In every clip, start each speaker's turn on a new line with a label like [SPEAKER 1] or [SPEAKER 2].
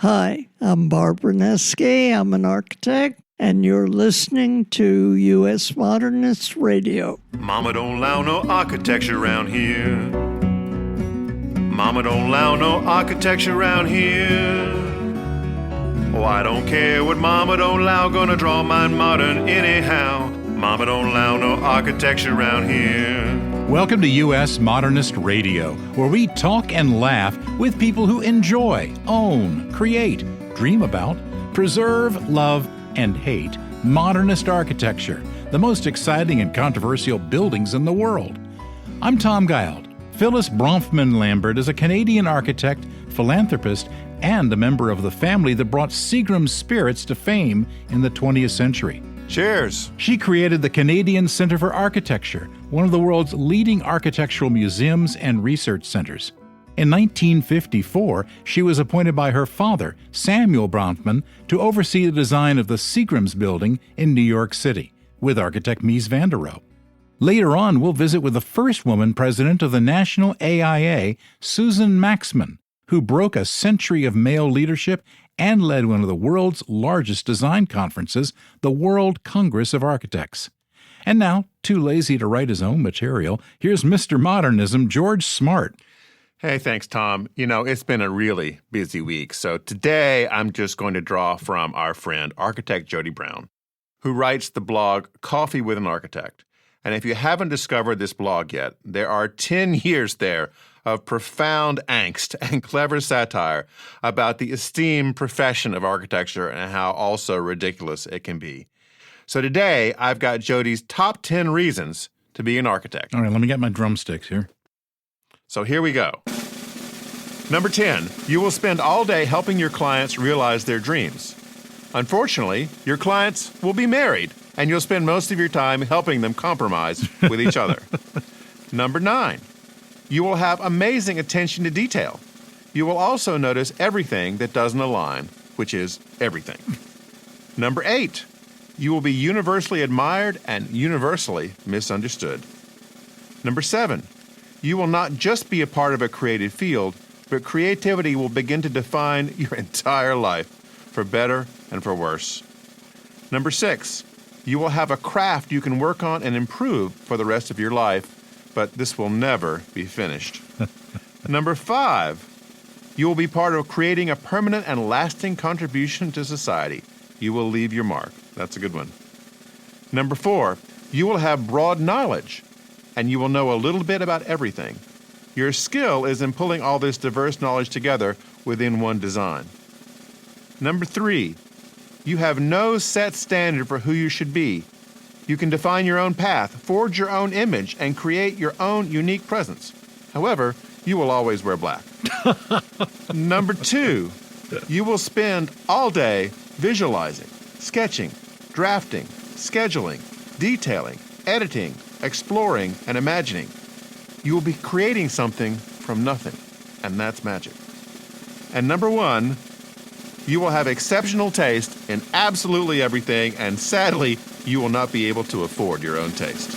[SPEAKER 1] Hi, I'm Barbara Neske. I'm an architect, and you're listening to U.S. Modernist Radio.
[SPEAKER 2] Mama don't allow no architecture around here. Mama don't allow no architecture around here. Oh, I don't care what Mama don't allow, gonna draw mine modern anyhow. Mama don't allow no architecture around here.
[SPEAKER 3] Welcome to U.S. Modernist Radio, where we talk and laugh with people who enjoy, own, create, dream about, preserve, love, and hate modernist architecture, the most exciting and controversial buildings in the world. I'm Tom Guild. Phyllis Bronfman Lambert is a Canadian architect, philanthropist, and a member of the family that brought Seagram spirits to fame in the 20th century.
[SPEAKER 2] Cheers.
[SPEAKER 3] She created the Canadian Centre for Architecture, one of the world's leading architectural museums and research centers. In 1954, she was appointed by her father, Samuel Bronfman, to oversee the design of the Seagrams Building in New York City, with architect Mies van der Rohe. Later on, we'll visit with the first woman president of the National AIA, Susan Maxman, who broke a century of male leadership and led one of the world's largest design conferences, the World Congress of Architects. And now, too lazy to write his own material, here's Mr. Modernism, George Smart.
[SPEAKER 2] Hey, thanks, Tom. You know, it's been a really busy week, so today I'm just going to draw from our friend, architect Jody Brown, who writes the blog Coffee with an Architect. And if you haven't discovered this blog yet, there are 10 years there of profound angst and clever satire about the esteemed profession of architecture and how also ridiculous it can be. So today, I've got Jody's top 10 reasons to be an architect.
[SPEAKER 3] All right, let me get my drumsticks here.
[SPEAKER 2] So here we go. Number 10, you will spend all day helping your clients realize their dreams. Unfortunately, your clients will be married, and you'll spend most of your time helping them compromise with each other. Number 9, you will have amazing attention to detail. You will also notice everything that doesn't align, which is everything. Number 8, you will be universally admired and universally misunderstood. Number 7, you will not just be a part of a creative field, but creativity will begin to define your entire life, for better and for worse. Number 6, you will have a craft you can work on and improve for the rest of your life, but this will never be finished. Number 5, you will be part of creating a permanent and lasting contribution to society. You will leave your mark. That's a good one. Number 4, you will have broad knowledge, and you will know a little bit about everything. Your skill is in pulling all this diverse knowledge together within one design. Number 3, you have no set standard for who you should be. You can define your own path, forge your own image, and create your own unique presence. However, you will always wear black. Number 2, you will spend all day visualizing, sketching, drafting, scheduling, detailing, editing, exploring, and imagining. You will be creating something from nothing, and that's magic. And number 1, you will have exceptional taste in absolutely everything, and sadly, you will not be able to afford your own taste.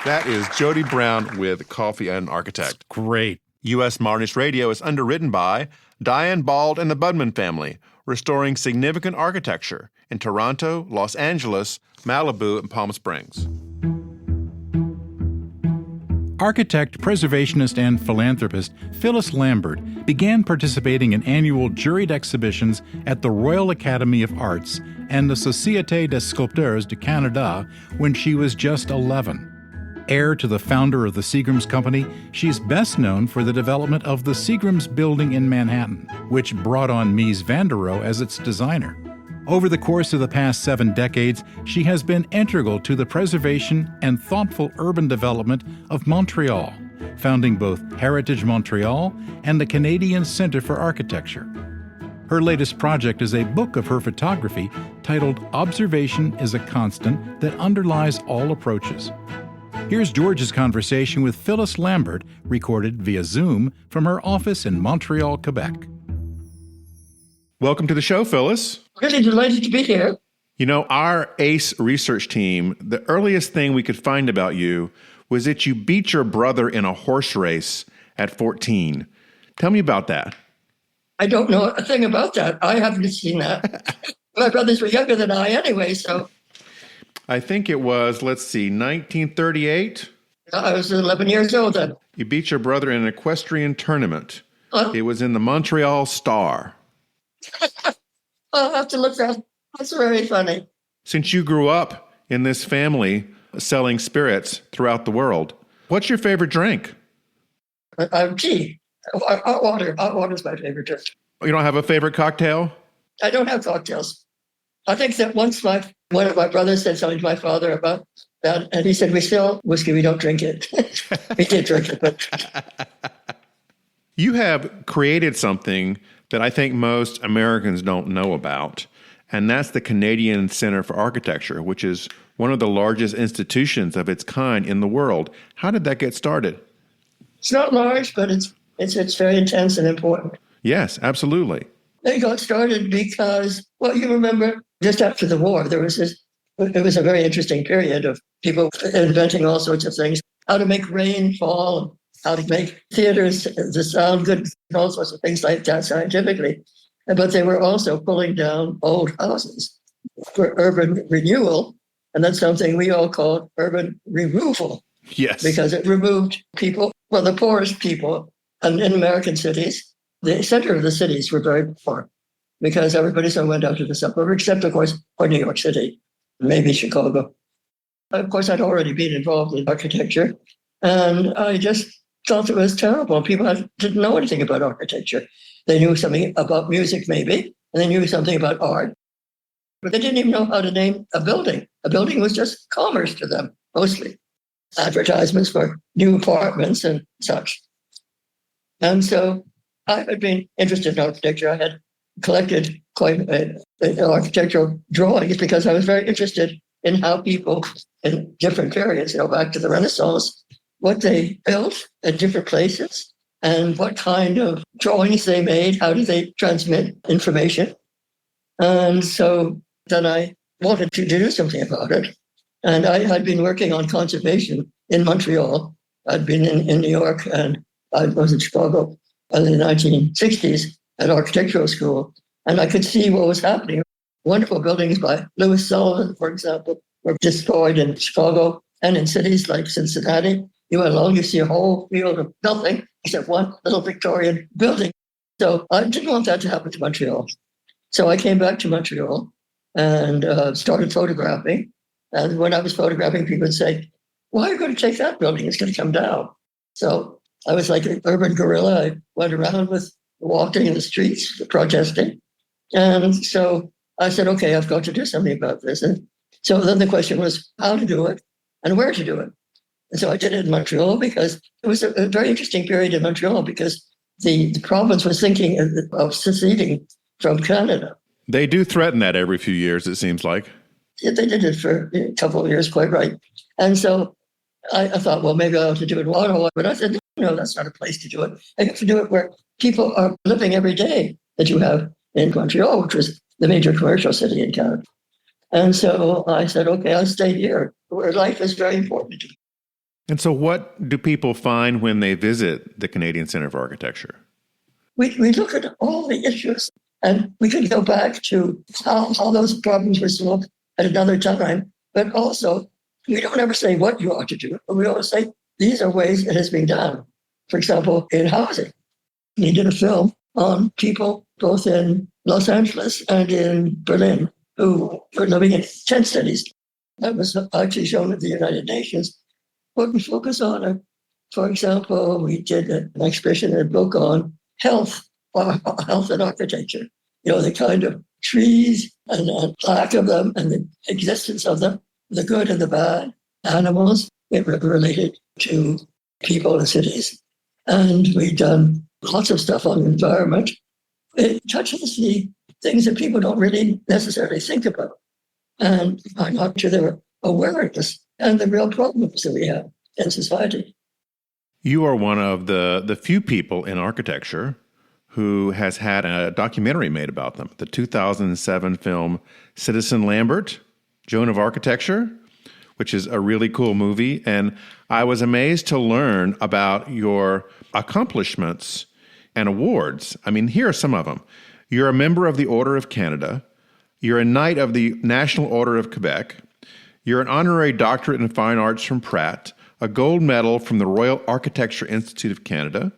[SPEAKER 2] That is Jody Brown with Coffee and Architect.
[SPEAKER 3] Great.
[SPEAKER 2] U.S. Modernist Radio is underwritten by Diane Bald and the Budman family, restoring significant architecture in Toronto, Los Angeles, Malibu, and Palm Springs.
[SPEAKER 3] Architect, preservationist, and philanthropist Phyllis Lambert began participating in annual juried exhibitions at the Royal Academy of Arts and the Société des Sculpteurs du Canada when she was just 11. Heir to the founder of the Seagrams Company, she's best known for the development of the Seagrams Building in Manhattan, which brought on Mies van der Rohe as its designer. Over the course of the past 7 decades, she has been integral to the preservation and thoughtful urban development of Montreal, founding both Heritage Montreal and the Canadian Centre for Architecture. Her latest project is a book of her photography titled Observation is a Constant That Underlies All Approaches. Here's George's conversation with Phyllis Lambert, recorded via Zoom from her office in Montreal, Quebec.
[SPEAKER 2] Welcome to the show, Phyllis.
[SPEAKER 4] Really delighted to be here.
[SPEAKER 2] You know, our ACE research team, the earliest thing we could find about you was that you beat your brother in a horse race at 14. Tell me about that.
[SPEAKER 4] I don't know a thing about that. I haven't seen that. My brothers were younger than I anyway, so.
[SPEAKER 2] I think it was, 1938.
[SPEAKER 4] I was 11 years old then.
[SPEAKER 2] You beat your brother in an equestrian tournament.
[SPEAKER 4] Oh.
[SPEAKER 2] It was in the Montreal Star.
[SPEAKER 4] I'll have to look that. That's very funny.
[SPEAKER 2] Since you grew up in this family selling spirits throughout the world, what's your favorite drink?
[SPEAKER 4] Tea. Hot water. Hot water is my favorite drink.
[SPEAKER 2] You don't have a favorite cocktail?
[SPEAKER 4] I don't have cocktails. I think that once one of my brothers said something to my father about that, and he said, "We sell whiskey, we don't drink it." We did drink it, but...
[SPEAKER 2] You have created something that I think most Americans don't know about, and that's the Canadian Center for Architecture, which is one of the largest institutions of its kind in the world. How did that get started?
[SPEAKER 4] It's not large, but it's very intense and important.
[SPEAKER 2] Yes, absolutely.
[SPEAKER 4] They got started because, well, you remember just after the war, it was a very interesting period of people inventing all sorts of things, how to make rain fall, how to make theaters to sound good, and all sorts of things like that scientifically. But they were also pulling down old houses for urban renewal. And that's something we all called urban removal.
[SPEAKER 2] Yes.
[SPEAKER 4] Because it removed people, well, the poorest people in American cities. The center of the cities were very poor because everybody so went out to the suburbs, except, of course, for New York City, maybe Chicago. Of course, I'd already been involved in architecture, and I just thought it was terrible. People didn't know anything about architecture. They knew something about music, maybe, and they knew something about art, but they didn't even know how to name a building. A building was just commerce to them, mostly. Advertisements for new apartments and such. And so I had been interested in architecture. I had collected quite architectural drawings because I was very interested in how people in different periods, back to the Renaissance, what they built at different places and what kind of drawings they made, how did they transmit information. And so then I wanted to do something about it. And I had been working on conservation in Montreal. I'd been in New York and I was in Chicago in the 1960s at architectural school. And I could see what was happening. Wonderful buildings by Louis Sullivan, for example, were destroyed in Chicago and in cities like Cincinnati. You went along, you see a whole field of nothing except one little Victorian building. So I didn't want that to happen to Montreal. So I came back to Montreal and started photographing. And when I was photographing, people would say, "Why are you going to take that building? It's going to come down." So I was like an urban guerrilla. I went around walking in the streets, protesting. And so I said, okay, I've got to do something about this. And so then the question was how to do it and where to do it. And so I did it in Montreal because it was a very interesting period in Montreal because the province was thinking of seceding from Canada.
[SPEAKER 2] They do threaten that every few years, it seems like.
[SPEAKER 4] They did it for a couple of years, quite right. And so I thought, well, maybe I ought to do it in Ottawa. But I said, no, that's not a place to do it. I have to do it where people are living every day that you have in Montreal, which was the major commercial city in Canada. And so I said, okay, I'll stay here, where life is very important to me.
[SPEAKER 2] And so what do people find when they visit the Canadian Center for Architecture?
[SPEAKER 4] We look at all the issues, and we could go back to how those problems were solved at another time. But also, we don't ever say what you ought to do, but we always say, these are ways it has been done. For example, in housing, we did a film on people both in Los Angeles and in Berlin who were living in tent cities. That was actually shown at the United Nations. What we focus on are, for example, we did an exhibition and a book on health and architecture. The kind of trees and the lack of them and the existence of them, the good and the bad, animals related to people in cities. And we've done lots of stuff on the environment. It touches the things that people don't really necessarily think about. And I'm not sure their awareness and the real problems that we have in society.
[SPEAKER 2] You are one of the few people in architecture who has had a documentary made about them. The 2007 film Citizen Lambert, Joan of Architecture, which is a really cool movie. And I was amazed to learn about your accomplishments and awards. I mean, here are some of them. You're a member of the Order of Canada. You're a Knight of the National Order of Quebec. You're an honorary doctorate in fine arts from Pratt, a gold medal from the Royal Architecture Institute of Canada,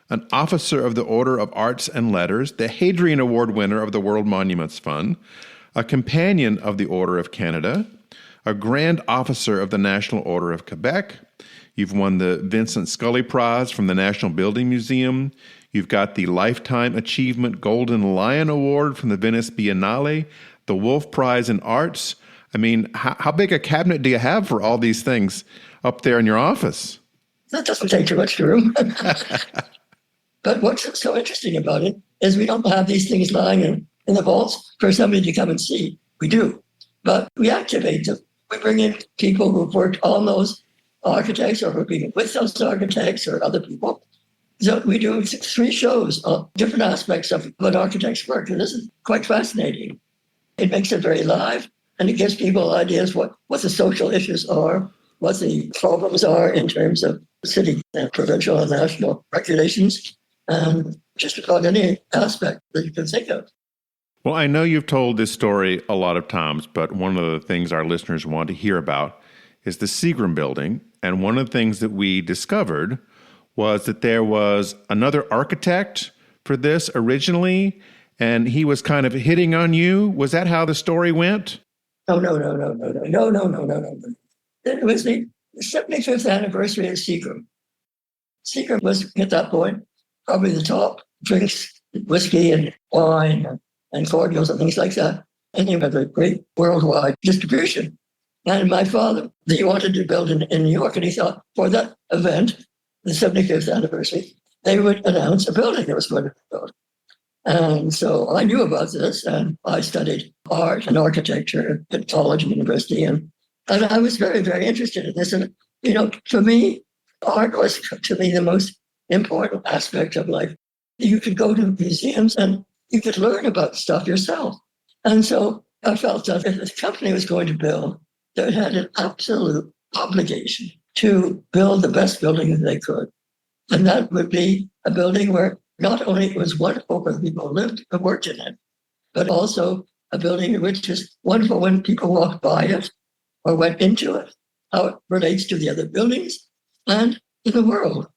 [SPEAKER 2] an officer of the Order of Arts and Letters, the Hadrian Award winner of the World Monuments Fund, a companion of the Order of Canada, a Grand Officer of the National Order of Quebec. You've won the Vincent Scully Prize from the National Building Museum. You've got the Lifetime Achievement Golden Lion Award from the Venice Biennale, the Wolf Prize in Arts. I mean, how big a cabinet do you have for all these things up there in your office?
[SPEAKER 4] That doesn't take too much room. But what's so interesting about it is we don't have these things lying in the vaults for somebody to come and see. We do. But we activate them. We bring in people who've worked on those architects or who've been with those architects or other people. So we do 3 shows on different aspects of what architects work. And this is quite fascinating. It makes it very live, and it gives people ideas what the social issues are, what the problems are in terms of city and provincial and national regulations, and just about any aspect that you can think of.
[SPEAKER 2] Well, I know you've told this story a lot of times, but one of the things our listeners want to hear about is the Seagram Building. And one of the things that we discovered was that there was another architect for this originally, and he was kind of hitting on you. Was that how the story went?
[SPEAKER 4] No. It was the 75th anniversary of Seagram. Seagram was, at that point, probably the top, drinks whiskey and wine and cordials and things like that. And he had a great worldwide distribution. And my father, he wanted to build in New York, and he thought for that event, the 75th anniversary, they would announce a building that was going to be built. And so I knew about this, and I studied art and architecture at college and university, and I was very, very interested in this. And, for me, art was, the most important aspect of life. You could go to museums and you could learn about stuff yourself. And so I felt that if the company was going to build, they had an absolute obligation to build the best building that they could. And that would be a building where not only it was wonderful when people lived and worked in it, but also a building which is wonderful when people walked by it or went into it, how it relates to the other buildings and to the world.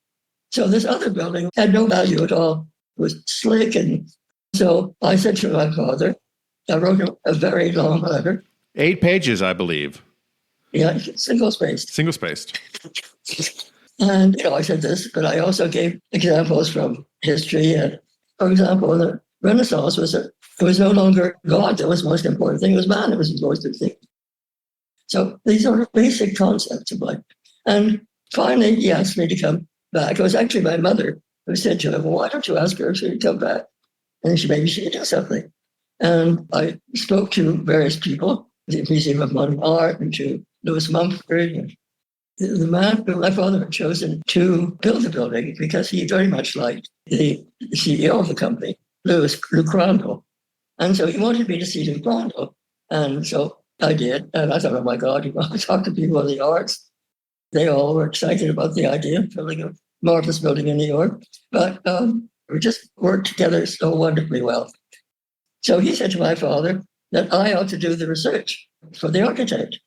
[SPEAKER 4] So this other building had no value at all. It was slick. And so I said to my father, I wrote him a very long letter.
[SPEAKER 2] 8 pages, I believe.
[SPEAKER 4] Yeah, single-spaced.
[SPEAKER 2] Single-spaced.
[SPEAKER 4] And, I said this, but I also gave examples from history. And, for example, the Renaissance it was no longer God that was the most important thing. It was man that was the most important thing. So these are basic concepts of life. And finally, he asked me to come back. It was actually my mother who said to him, well, why don't you ask her if she would come back? And maybe she could do something. And I spoke to various people, the Museum of Modern Art, and to Louis Mumford, and the man who my father had chosen to build the building because he very much liked the CEO of the company, Lou Crandall. And so he wanted me to see Lou Crandall. And so I did. And I thought, oh my God, I talked to people of the arts. They all were excited about the idea of building a marvelous building in New York. But we just worked together so wonderfully well. So he said to my father that I ought to do the research for the architect.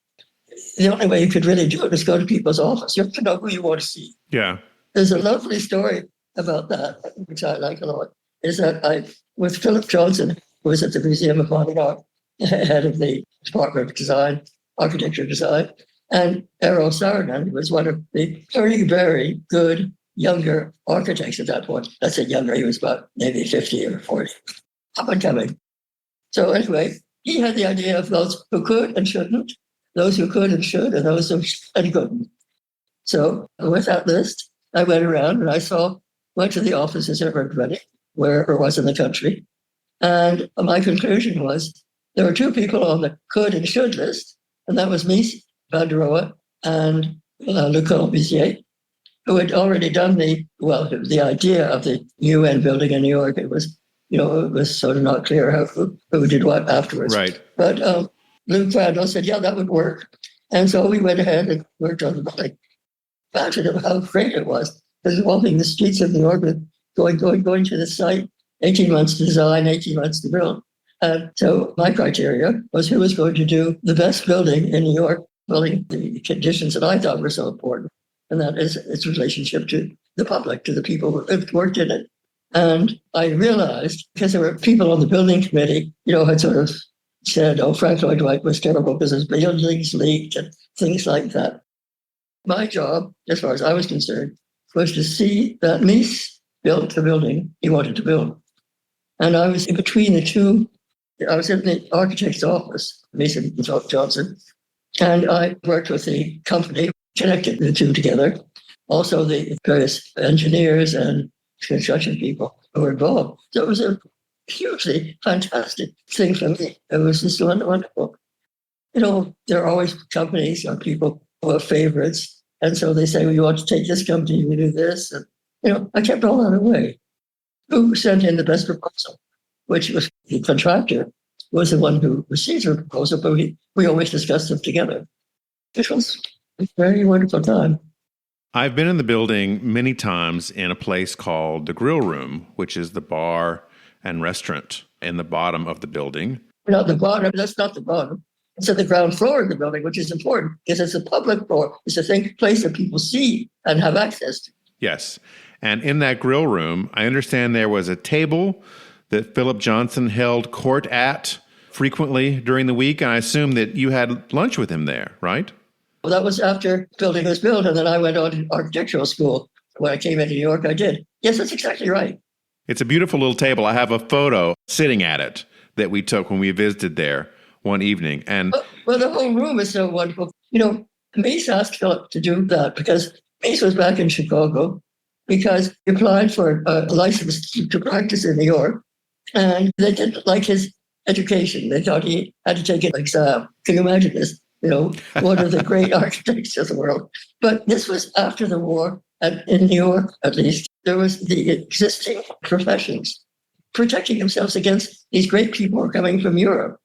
[SPEAKER 4] The only way you could really do it is go to people's office. You have to know who you want to see.
[SPEAKER 2] Yeah.
[SPEAKER 4] There's a lovely story about that, which I like a lot, is that with Philip Johnson, who was at the Museum of Modern Art, head of the Department of Design, Architecture Design, and Errol Saarinen, who was one of the very, very good younger architects at that point. I said younger, he was about maybe 50 or 40, up and coming. So anyway, he had the idea of those who could and shouldn't, those who could and should, and those who couldn't. So with that list, I went around and went to the offices of everybody, wherever it was in the country. And my conclusion was there were 2 people on the could and should list, and that was Mies van der Rohe and Le Corbusier, who had already done the idea of the UN building in New York. It was, it was sort of not clear who did what afterwards.
[SPEAKER 2] Right.
[SPEAKER 4] But Lou Crandall said, yeah, that would work. And so we went ahead and worked on the building. Imagine how great it was. Because walking the streets of New York with going to the site, 18 months to design, 18 months to build. And so my criteria was who was going to do the best building in New York, building the conditions that I thought were so important. And that is its relationship to the public, to the people who worked in it. And I realized, because there were people on the building committee, had sort of said, oh, Frank Lloyd Wright was terrible because his buildings leaked and things like that. My job, as far as I was concerned, was to see that Mies built the building he wanted to build. And I was in between the two. I was in the architect's office, Mies and Johnson, and I worked with the company, connected the two together. Also, the various engineers and construction people who were involved. So it was a hugely fantastic thing for me. It was just wonderful. There are always companies or people who are favorites. And so they say, well, you want to take this company, you do this. And, I kept all that away. Who sent in the best proposal, which was the contractor, was the one who received the proposal, but we always discussed them together. It was a very wonderful time.
[SPEAKER 2] I've been in the building many times in a place called the Grill Room, which is the bar and restaurant in the bottom of the building.
[SPEAKER 4] Not the bottom, that's not the bottom. It's at the ground floor of the building, which is important because it's a public floor. It's a place that people see and have access to.
[SPEAKER 2] Yes. And in that grill room, I understand there was a table that Philip Johnson held court at frequently during the week. And I assume that you had lunch with him there, right?
[SPEAKER 4] Well, that was after the building was built. And then I went on to architectural school. When I came into New York, I did. Yes, that's exactly right.
[SPEAKER 2] It's a beautiful little table. I have a photo sitting at it that we took when we visited there one evening. And
[SPEAKER 4] well, the whole room is so wonderful. Mies asked Philip to do that because Mies was back in Chicago because he applied for a license to practice in New York. And they didn't like his education. They thought he had to take an exam. Can you imagine this? One of the great architects of the world. But this was after the war. And in New York, at least, there was the existing professions protecting themselves against these great people who are coming from Europe.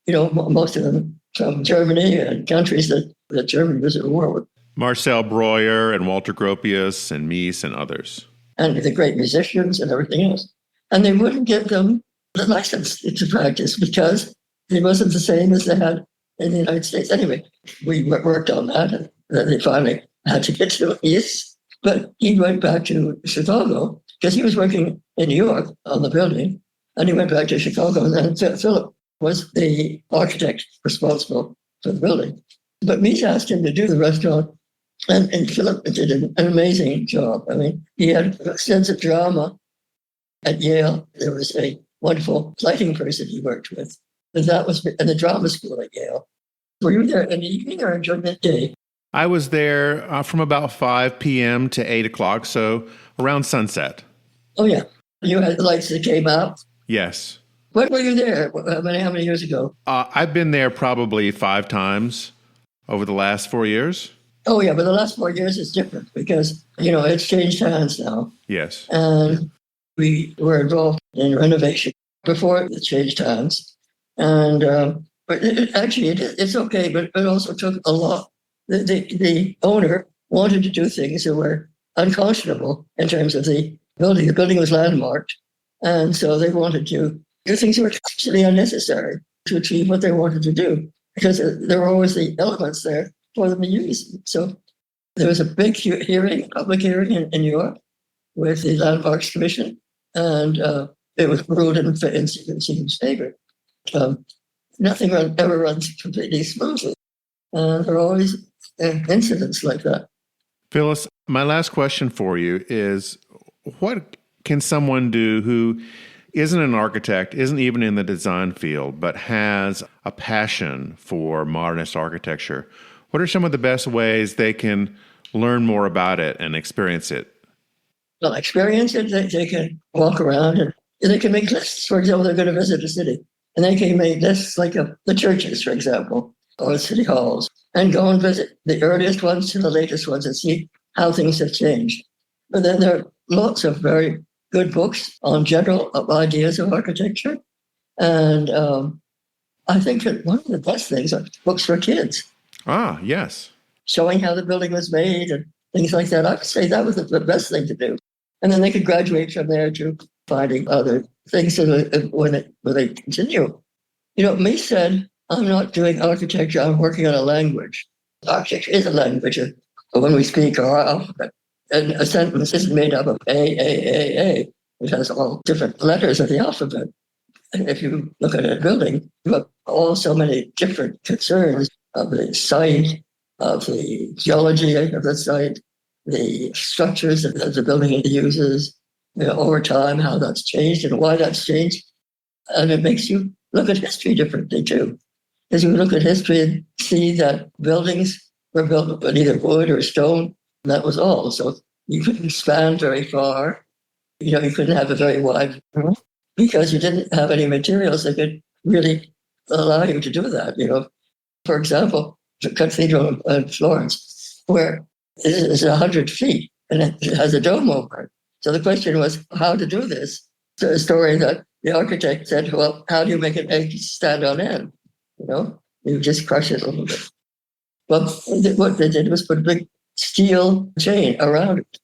[SPEAKER 4] Most of them from Germany and countries that Germany was at war with.
[SPEAKER 2] Marcel Breuer and Walter Gropius and Mies and others.
[SPEAKER 4] And the great musicians and everything else. And they wouldn't give them the license to practice because it wasn't the same as they had in the United States. Anyway, we worked on that and then they finally had to get to Mies. But he went back to Chicago because he was working in New York on the building. And he went back to Chicago. And then Philip was the architect responsible for the building. But Mies asked him to do the restaurant. And Philip did an amazing job. I mean, he had extensive drama at Yale. There was a wonderful lighting person he worked with. And that was in the drama school at Yale. Were you there in the evening or during the day?
[SPEAKER 2] I was there from about 5 p.m. to 8 o'clock, so around sunset.
[SPEAKER 4] Oh, yeah. You had the lights that came out?
[SPEAKER 2] Yes.
[SPEAKER 4] When were you there? How many years ago?
[SPEAKER 2] I've been there probably 5 times over the last 4 years.
[SPEAKER 4] Oh, yeah, but the last 4 years is different because, it's changed hands now.
[SPEAKER 2] Yes.
[SPEAKER 4] And we were involved in renovation before it changed hands. And but it's okay, but it also took a lot. The owner wanted to do things that were unconscionable in terms of the building. The building was landmarked. And so they wanted to do things that were absolutely unnecessary to achieve what they wanted to do because there were always the elements there for them to use. So there was a big public hearing in New York with the Landmarks Commission, and it was ruled in Seagram's favor. Nothing ever runs completely smoothly. And there are always incidents like that.
[SPEAKER 2] Phyllis, my last question for you is, what can someone do who isn't an architect, isn't even in the design field, but has a passion for modernist architecture? What are some of the best ways they can learn more about it and experience it?
[SPEAKER 4] Well, experience it, they can walk around and they can make lists. For example, they're going to visit a city and they can make lists like the churches, for example, or city halls, and go and visit the earliest ones to the latest ones and see how things have changed. But then there are lots of very good books on general ideas of architecture. And I think that one of the best things are books for kids.
[SPEAKER 2] Ah, yes.
[SPEAKER 4] Showing how the building was made and things like that. I would say that was the best thing to do. And then they could graduate from there to finding other things when they continue. Mies said, I'm not doing architecture, I'm working on a language. Architecture is a language. When we speak our alphabet, and a sentence isn't made up of A. It has all different letters of the alphabet. And if you look at a building, you have so many different concerns of the site, of the geology of the site, the structures that the building uses, over time, how that's changed and why that's changed. And it makes you look at history differently too. As you look at history and see that buildings were built with either wood or stone, that was all. So you couldn't span very far. You couldn't have a very wide roof because you didn't have any materials that could really allow you to do that. For example, the cathedral in Florence, where it is 100 feet and it has a dome over it. So the question was how to do this. So a story that the architect said, well, how do you make an egg stand on end? You just crush it a little bit. Well, what they did was put a big steel chain around it.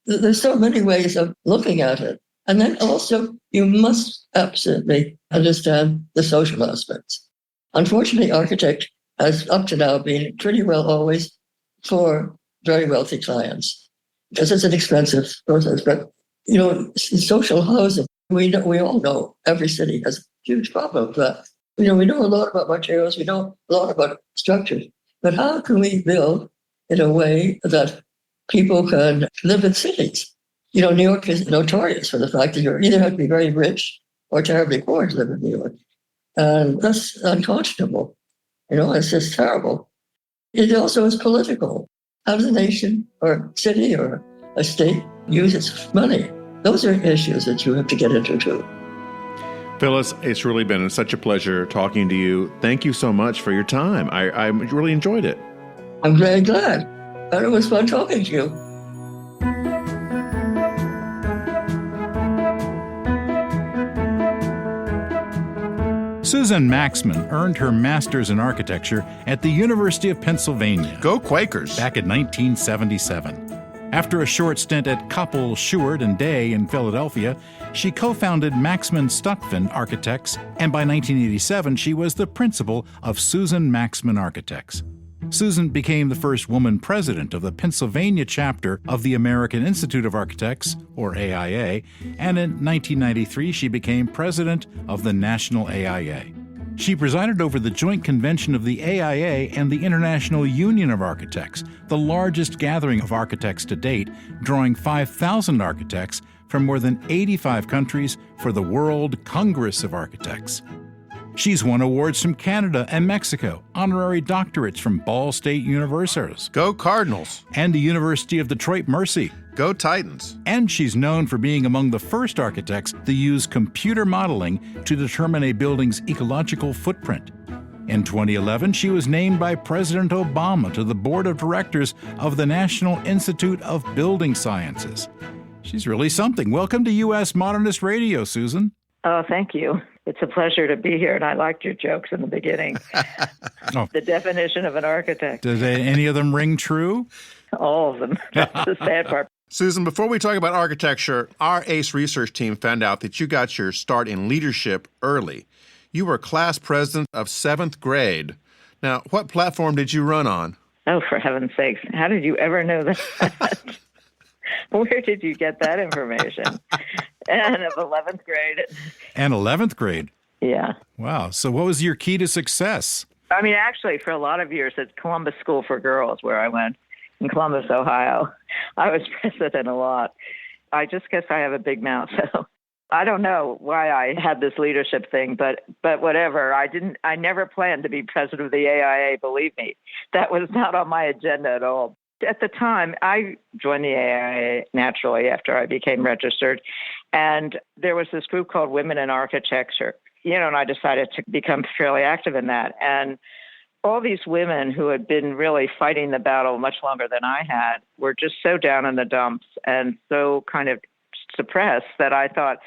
[SPEAKER 4] There's so many ways of looking at it. And then also, you must absolutely understand the social aspects. Unfortunately, architect has up to now been pretty well always for very wealthy clients because it's an expensive process. But, social housing, we all know every city has a huge problem with that. We know a lot about materials, we know a lot about structures, but how can we build in a way that people can live in cities? New York is notorious for the fact that you either have to be very rich or terribly poor to live in New York. And that's unconscionable. It's just terrible. It also is political. How does a nation or city or a state use its money? Those are issues that you have to get into too.
[SPEAKER 2] Phyllis, it's really been such a pleasure talking to you. Thank you so much for your time. I really enjoyed it.
[SPEAKER 4] I'm very glad. And it was fun talking to you.
[SPEAKER 3] Susan Maxman earned her master's in architecture at the University of Pennsylvania.
[SPEAKER 2] Go Quakers!
[SPEAKER 3] Back in 1977. After a short stint at Koppel, Stewart & Day in Philadelphia, she co-founded Maxman Stuckvin Architects, and by 1987 she was the principal of Susan Maxman Architects. Susan became the first woman president of the Pennsylvania chapter of the American Institute of Architects, or AIA, and in 1993 she became president of the National AIA. She presided over the joint convention of the AIA and the International Union of Architects, the largest gathering of architects to date, drawing 5,000 architects from more than 85 countries for the World Congress of Architects. She's won awards from Canada and Mexico, honorary doctorates from Ball State University.
[SPEAKER 2] Go Cardinals!
[SPEAKER 3] And the University of Detroit Mercy.
[SPEAKER 2] Go Titans!
[SPEAKER 3] And she's known for being among the first architects to use computer modeling to determine a building's ecological footprint. In 2011, she was named by President Obama to the board of directors of the National Institute of Building Sciences. She's really something. Welcome to U.S. Modernist Radio, Susan.
[SPEAKER 5] Oh, thank you. It's a pleasure to be here, and I liked your jokes in the beginning. The definition of an architect.
[SPEAKER 3] Did any of them ring true?
[SPEAKER 5] All of them. That's the sad part.
[SPEAKER 2] Susan, before we talk about architecture, our ACE research team found out that you got your start in leadership early. You were class president of 7th grade. Now, what platform did you run on?
[SPEAKER 5] Oh, for heaven's sakes. How did you ever know that? Where did you get that information? And of 11th grade.
[SPEAKER 3] And 11th grade?
[SPEAKER 5] Yeah.
[SPEAKER 3] Wow. So what was your key to success?
[SPEAKER 5] I mean, actually, for a lot of years at Columbus School for Girls, where I went in Columbus, Ohio, I was president a lot. I just guess I have a big mouth, so I don't know why I had this leadership thing, but whatever. I never planned to be president of the AIA, believe me. That was not on my agenda at all. At the time, I joined the AIA naturally after I became registered, and there was this group called Women in Architecture, and I decided to become fairly active in that. And all these women who had been really fighting the battle much longer than I had were just so down in the dumps and so kind of suppressed that I thought,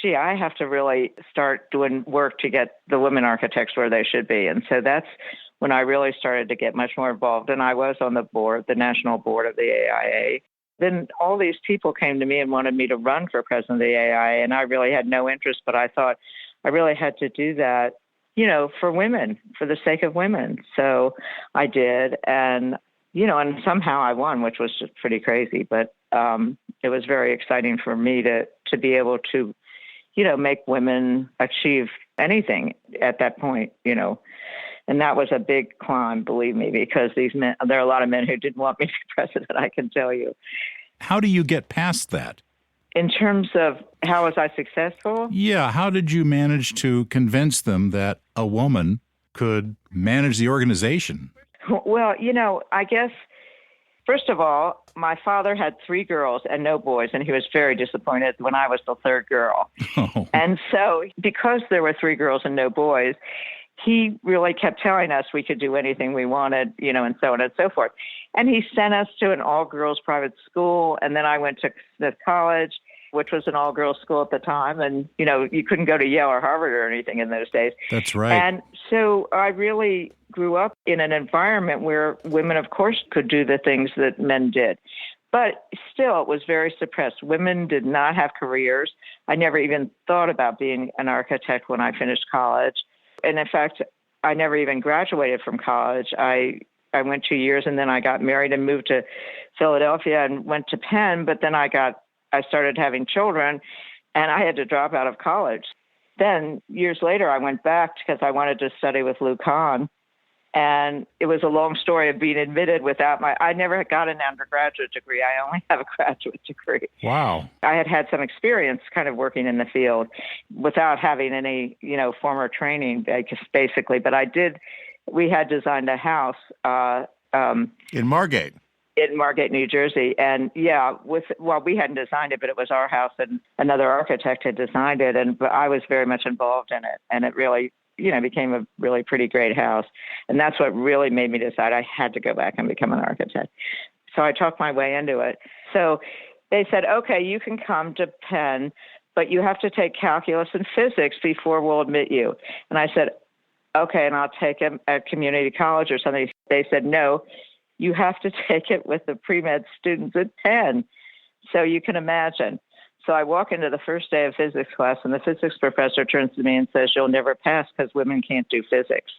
[SPEAKER 5] gee, I have to really start doing work to get the women architects where they should be. And so that's when I really started to get much more involved. And I was on the board, the national board of the AIA. then all these people came to me and wanted me to run for president of the AI, and I really had no interest, but I thought I really had to do that, for women, for the sake of women. So I did, and somehow I won, which was just pretty crazy, but it was very exciting for me to be able to, make women achieve anything at that point, And that was a big climb, believe me, because these men, there are a lot of men who didn't want me to be president, I can tell you.
[SPEAKER 3] How do you get past that?
[SPEAKER 5] In terms of how was I successful?
[SPEAKER 3] Yeah, how did you manage to convince them that a woman could manage the organization?
[SPEAKER 5] Well, I guess, first of all, my father had 3 girls and no boys, and he was very disappointed when I was the 3rd girl.
[SPEAKER 3] Oh.
[SPEAKER 5] And so because there were 3 girls and no boys, he really kept telling us we could do anything we wanted, and so on and so forth. And he sent us to an all-girls private school, and then I went to Smith College, which was an all-girls school at the time. And, you couldn't go to Yale or Harvard or anything in those days.
[SPEAKER 3] That's right.
[SPEAKER 5] And so I really grew up in an environment where women, of course, could do the things that men did. But still, it was very suppressed. Women did not have careers. I never even thought about being an architect when I finished college. And in fact, I never even graduated from college. I went 2 years, and then I got married and moved to Philadelphia and went to Penn. But then I started having children, and I had to drop out of college. Then years later, I went back because I wanted to study with Lou Kahn. And it was a long story of being admitted without I never got an undergraduate degree. I only have a graduate degree.
[SPEAKER 3] Wow.
[SPEAKER 5] I had some experience kind of working in the field without having any, former training, basically. But we had designed a house.
[SPEAKER 2] In Margate.
[SPEAKER 5] In Margate, New Jersey. And we hadn't designed it, but it was our house, and another architect had designed it. But I was very much involved in it. And it really, became a really pretty great house. And that's what really made me decide I had to go back and become an architect. So I talked my way into it. So they said, okay, you can come to Penn, but you have to take calculus and physics before we'll admit you. And I said, okay, and I'll take it at community college or something. They said, no, you have to take it with the pre-med students at Penn. So you can imagine. So I walk into the first day of physics class, and the physics professor turns to me and says, you'll never pass because women can't do physics.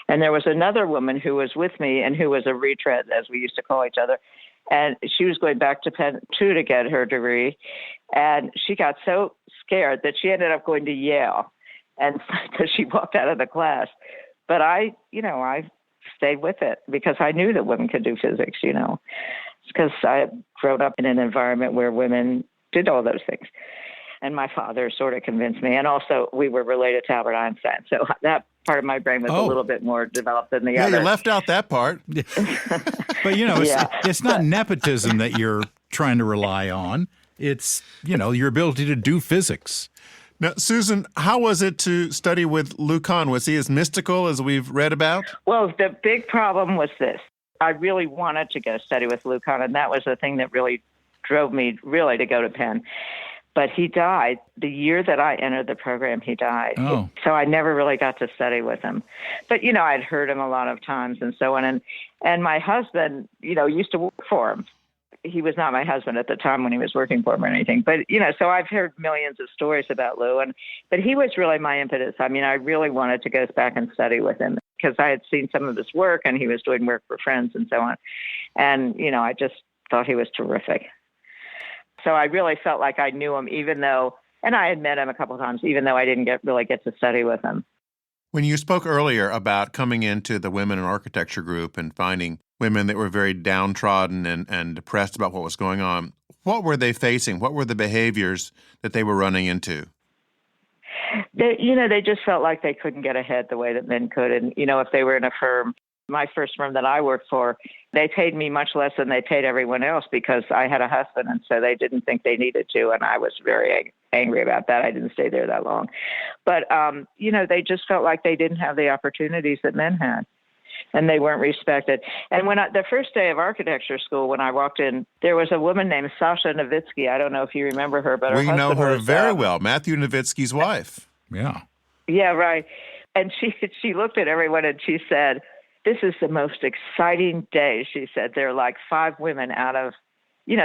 [SPEAKER 5] And there was another woman who was with me and who was a retread, as we used to call each other. And she was going back to Penn, too, to get her degree. And she got so scared that she ended up going to Yale, and because she walked out of the class. But I stayed with it because I knew that women could do physics, because I had grown up in an environment where women did all those things. And my father sort of convinced me. And also, we were related to Albert Einstein. So that part of my brain was a little bit more developed than the other.
[SPEAKER 2] Yeah, you left out that part.
[SPEAKER 3] But, it's not nepotism that you're trying to rely on. It's, your ability to do physics.
[SPEAKER 2] Now, Susan, how was it to study with Lou Kahn? Was he as mystical as we've read about?
[SPEAKER 5] Well, the big problem was this. I really wanted to go study with Lou Kahn, and that was the thing that really drove me really to go to Penn. But he died the year that I entered the program. He died.
[SPEAKER 3] Oh.
[SPEAKER 5] So I never really got to study with him. But, I'd heard him a lot of times and so on. And my husband, used to work for him. He was not my husband at the time when he was working for him or anything. But, so I've heard millions of stories about Lou. But he was really my impetus. I mean, I really wanted to go back and study with him because I had seen some of his work, and he was doing work for friends and so on. And, I just thought he was terrific. So I really felt like I knew him, even though, and I had met him a couple of times, even though I didn't really get to study with him.
[SPEAKER 2] When you spoke earlier about coming into the Women in Architecture group and finding women that were very downtrodden and depressed about what was going on, what were they facing? What were the behaviors that they were running into?
[SPEAKER 5] They just felt like they couldn't get ahead the way that men could. And, if they were in a firm, my first firm that I worked for, they paid me much less than they paid everyone else because I had a husband, and so they didn't think they needed to, and I was very angry about that. I didn't stay there that long. But, they just felt like they didn't have the opportunities that men had, and they weren't respected. And the first day of architecture school, when I walked in, there was a woman named Sasha Novitsky. I don't know if you remember her, but
[SPEAKER 2] we know her
[SPEAKER 5] was,
[SPEAKER 2] very well, Matthew Novitsky's wife.
[SPEAKER 3] Yeah.
[SPEAKER 5] Yeah, right. And she looked at everyone and she said, "This is the most exciting day," she said. There are like 5 women out of,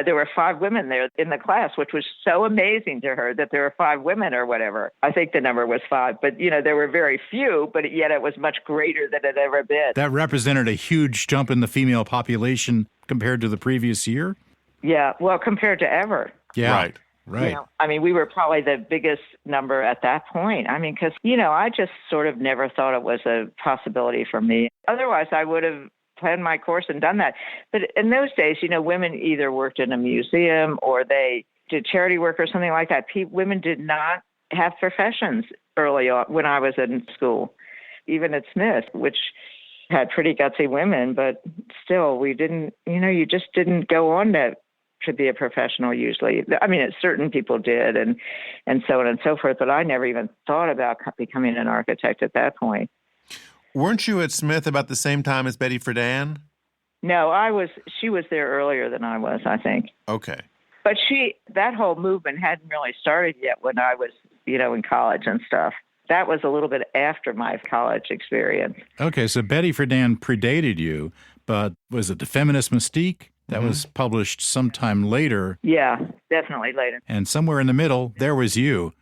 [SPEAKER 5] there were 5 women there in the class, which was so amazing to her that there were 5 women or whatever. I think the number was 5, but, there were very few, but yet it was much greater than it had ever been.
[SPEAKER 3] That represented a huge jump in the female population compared to the previous year?
[SPEAKER 5] Yeah, well, compared to ever.
[SPEAKER 3] Yeah. Right.
[SPEAKER 5] We were probably the biggest number at that point. Because, I just sort of never thought it was a possibility for me. Otherwise, I would have planned my course and done that. But in those days, women either worked in a museum or they did charity work or something like that. Women did not have professions early on when I was in school, even at Smith, which had pretty gutsy women, but still we didn't, you just didn't go on to be a professional usually. Certain people did and so on and so forth, but I never even thought about becoming an architect at that point.
[SPEAKER 2] Weren't you at Smith about the same time as Betty Friedan?
[SPEAKER 5] No, she was there earlier than I was, I think.
[SPEAKER 2] Okay.
[SPEAKER 5] But that whole movement hadn't really started yet when I was, in college and stuff. That was a little bit after my college experience.
[SPEAKER 3] Okay, so Betty Friedan predated you, but was it The Feminist Mystique? That was published sometime later.
[SPEAKER 5] Yeah, definitely later.
[SPEAKER 3] And somewhere in the middle, there was you.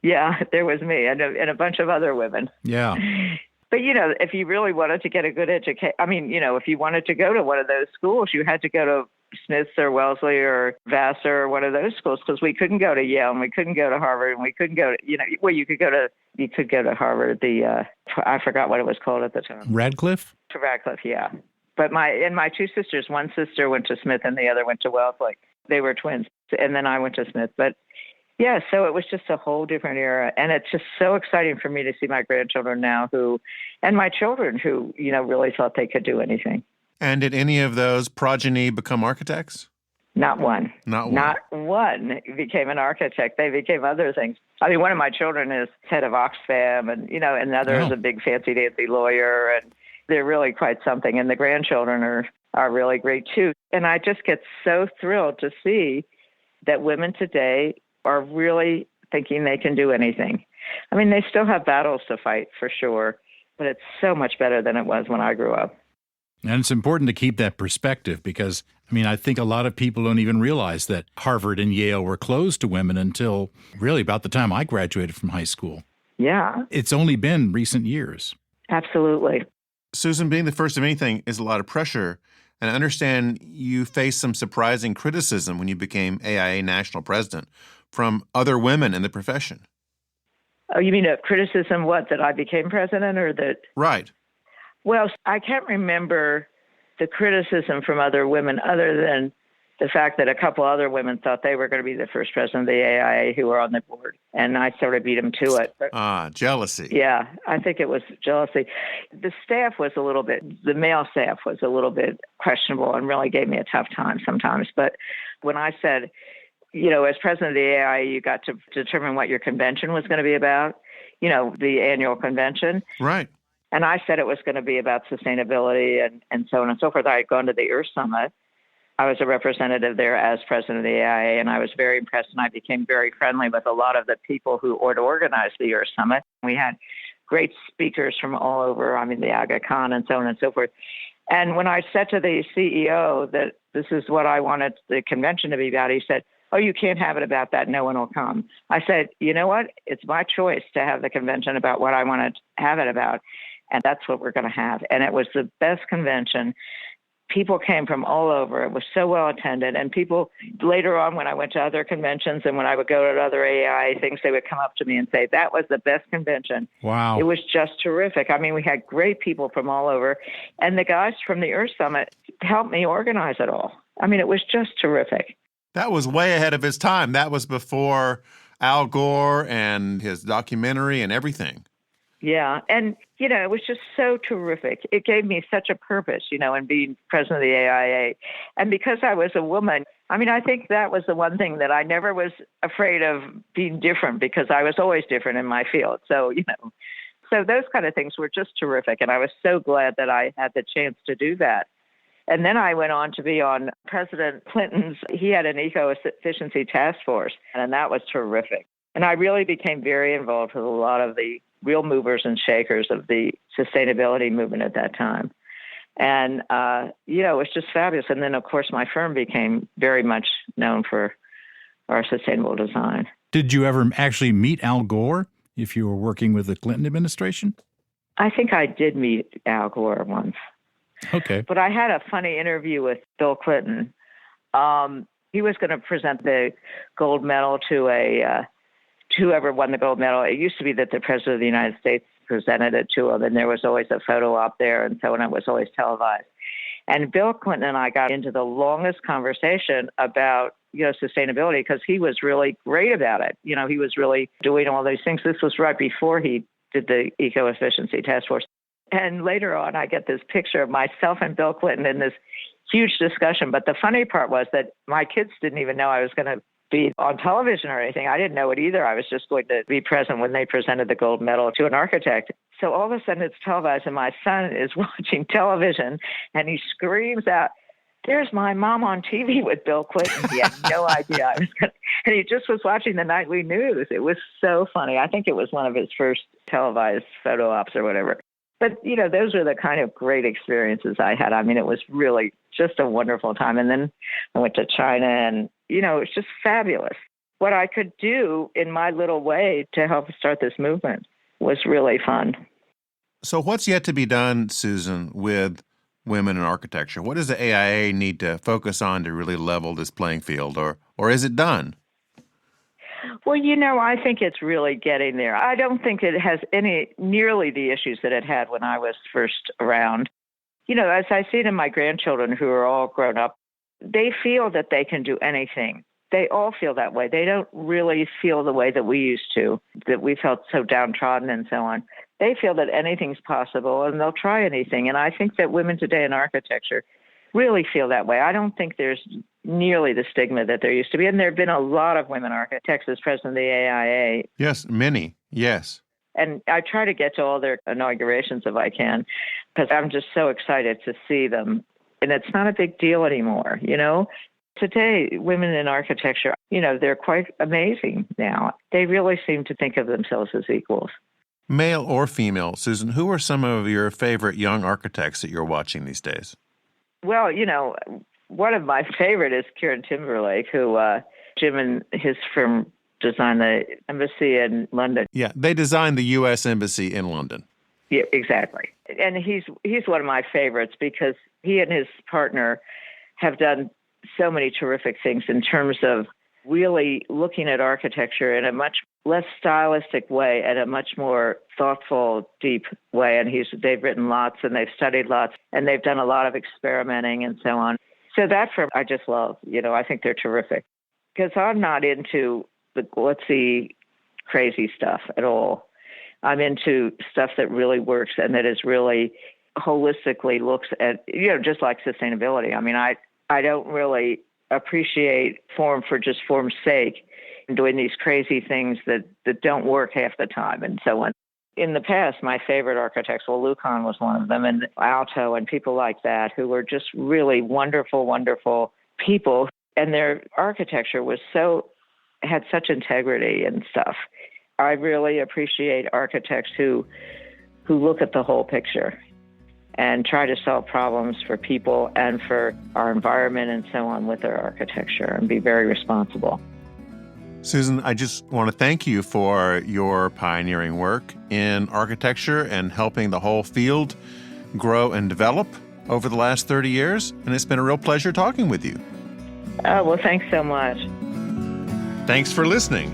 [SPEAKER 5] Yeah, there was me and a bunch of other women.
[SPEAKER 3] Yeah.
[SPEAKER 5] But, if you really wanted to get a good education, if you wanted to go to one of those schools, you had to go to Smith's or Wellesley or Vassar or one of those schools because we couldn't go to Yale and we couldn't go to Harvard and we couldn't go to, you could go to Harvard, I forgot what it was called at the time.
[SPEAKER 3] Radcliffe?
[SPEAKER 5] To Radcliffe, yeah. But my 2 sisters, one sister went to Smith and the other went to Wellesley. They were twins. And then I went to Smith. But yeah, so it was just a whole different era. And it's just so exciting for me to see my grandchildren now and my children who, really thought they could do anything.
[SPEAKER 2] And did any of those progeny become architects?
[SPEAKER 5] Not one.
[SPEAKER 2] Not one.
[SPEAKER 5] Not one became an architect. They became other things. One of my children is head of Oxfam and, another is a big fancy dancy lawyer. And they're really quite something. And the grandchildren are really great too. And I just get so thrilled to see that women today are really thinking they can do anything. They still have battles to fight for sure, but it's so much better than it was when I grew up.
[SPEAKER 3] And it's important to keep that perspective because, I think a lot of people don't even realize that Harvard and Yale were closed to women until really about the time I graduated from high school.
[SPEAKER 5] Yeah.
[SPEAKER 3] It's only been recent years.
[SPEAKER 5] Absolutely.
[SPEAKER 2] Susan, being the first of anything is a lot of pressure. And I understand you faced some surprising criticism when you became AIA national president from other women in the profession.
[SPEAKER 5] Oh, you mean a criticism, that I became president or that?
[SPEAKER 2] Right.
[SPEAKER 5] Well, I can't remember the criticism from other women other than the fact that a couple other women thought they were going to be the first president of the AIA who were on the board. And I sort of beat them to it. But,
[SPEAKER 2] jealousy.
[SPEAKER 5] Yeah, I think it was jealousy. The staff was the male staff was a little bit questionable and really gave me a tough time sometimes. But when I said, as president of the AIA, you got to determine what your convention was going to be about, the annual convention.
[SPEAKER 2] Right.
[SPEAKER 5] And I said it was going to be about sustainability and so on and so forth. I had gone to the Earth Summit. I was a representative there as president of the AIA, and I was very impressed, and I became very friendly with a lot of the people who organized the Earth Summit. We had great speakers from all over, the Aga Khan and so on and so forth. And when I said to the CEO that this is what I wanted the convention to be about, he said, "Oh, you can't have it about that. No one will come." I said, "You know what? It's my choice to have the convention about what I want to have it about, and that's what we're going to have." And it was the best convention. People came from all over. It was so well attended. And people later on, when I went to other conventions and when I would go to other AIA things, they would come up to me and say, "That was the best convention."
[SPEAKER 3] Wow.
[SPEAKER 5] It was just terrific. We had great people from all over. And the guys from the Earth Summit helped me organize it all. It was just terrific.
[SPEAKER 2] That was way ahead of his time. That was before Al Gore and his documentary and everything.
[SPEAKER 5] Yeah. And, it was just so terrific. It gave me such a purpose, in being president of the AIA. And because I was a woman, I think that was the one thing that I never was afraid of being different because I was always different in my field. So, so those kind of things were just terrific. And I was so glad that I had the chance to do that. And then I went on to be on President Clinton's, he had an eco-efficiency task force, and that was terrific. And I really became very involved with a lot of the real movers and shakers of the sustainability movement at that time. And, it was just fabulous. And then, of course, my firm became very much known for our sustainable design.
[SPEAKER 3] Did you ever actually meet Al Gore if you were working with the Clinton administration?
[SPEAKER 5] I think I did meet Al Gore once.
[SPEAKER 3] Okay.
[SPEAKER 5] But I had a funny interview with Bill Clinton. He was going to present the gold medal to whoever won the gold medal. It used to be that the President of the United States presented it to him, and there was always a photo op there, and so on. It was always televised. And Bill Clinton and I got into the longest conversation about, sustainability, because he was really great about it. He was really doing all these things. This was right before he did the Eco-Efficiency Task Force. And later on, I get this picture of myself and Bill Clinton in this huge discussion. But the funny part was that my kids didn't even know I was going to be on television or anything. I didn't know it either. I was just going to be present when they presented the gold medal to an architect. So all of a sudden it's televised, and my son is watching television, and he screams out, "There's my mom on TV with Bill Clinton." He had no idea I was going to, and he just was watching the nightly news. It was so funny. I think it was one of his first televised photo ops or whatever. But, those were the kind of great experiences I had. I mean, it was really just a wonderful time. And then I went to China, and, it was just fabulous. What I could do in my little way to help start this movement was really fun.
[SPEAKER 2] So what's yet to be done, Susan, with women in architecture? What does the AIA need to focus on to really level this playing field, or is it done?
[SPEAKER 5] Well, I think it's really getting there. I don't think it has nearly the issues that it had when I was first around. As I see it in my grandchildren who are all grown up, they feel that they can do anything. They all feel that way. They don't really feel the way that we used to, that we felt so downtrodden and so on. They feel that anything's possible, and they'll try anything. And I think that women today in architecture really feel that way. I don't think there's nearly the stigma that there used to be. And there have been a lot of women architects as president of the AIA.
[SPEAKER 2] Yes, many, yes.
[SPEAKER 5] And I try to get to all their inaugurations if I can, because I'm just so excited to see them. And it's not a big deal anymore, Today, women in architecture, they're quite amazing now. They really seem to think of themselves as equals.
[SPEAKER 2] Male or female, Susan, who are some of your favorite young architects that you're watching these days?
[SPEAKER 5] Well, one of my favorite is Kieran Timberlake, who Jim and his firm designed the embassy in London.
[SPEAKER 2] Yeah, they designed the U.S. Embassy in London.
[SPEAKER 5] Yeah, exactly. And he's one of my favorites because he and his partner have done so many terrific things in terms of really looking at architecture in a much less stylistic way and a much more thoughtful, deep way. And they've written lots and they've studied lots and they've done a lot of experimenting and so on. So that firm I just love. I think they're terrific because I'm not into the glitzy, crazy stuff at all. I'm into stuff that really works and that is really holistically looks at, just like sustainability. I mean, I don't really appreciate form for just form's sake and doing these crazy things that don't work half the time and so on. In the past, my favorite architects, Lucan was one of them, and Alto and people like that who were just really wonderful, wonderful people. And their architecture had such integrity and stuff. I really appreciate architects who look at the whole picture and try to solve problems for people and for our environment and so on with their architecture and be very responsible.
[SPEAKER 2] Susan, I just want to thank you for your pioneering work in architecture and helping the whole field grow and develop over the last 30 years. And it's been a real pleasure talking with you.
[SPEAKER 5] Oh, well, thanks so much.
[SPEAKER 2] Thanks for listening.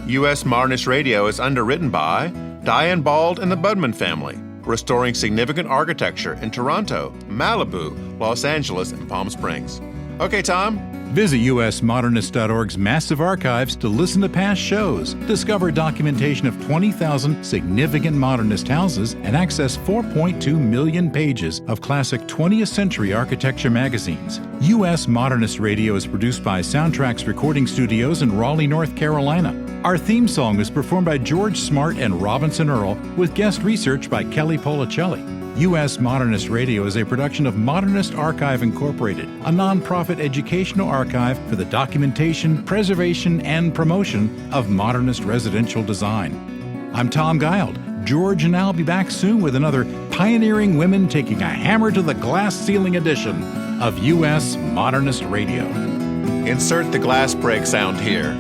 [SPEAKER 2] U.S. Modernist Radio is underwritten by Diane Bald and the Budman family, restoring significant architecture in Toronto, Malibu, Los Angeles, and Palm Springs. Okay, Tom?
[SPEAKER 3] Visit usmodernist.org's massive archives to listen to past shows, discover documentation of 20,000 significant modernist houses, and access 4.2 million pages of classic 20th century architecture magazines. U.S. Modernist Radio is produced by Soundtracks Recording Studios in Raleigh, North Carolina. Our theme song is performed by George Smart and Robinson Earl, with guest research by Kelly Policelli. U.S. Modernist Radio is a production of Modernist Archive Incorporated, a nonprofit educational archive for the documentation, preservation, and promotion of modernist residential design. I'm Tom Guild. George and I'll be back soon with another Pioneering Women Taking a Hammer to the Glass Ceiling edition of U.S. Modernist Radio.
[SPEAKER 2] Insert the glass break sound here.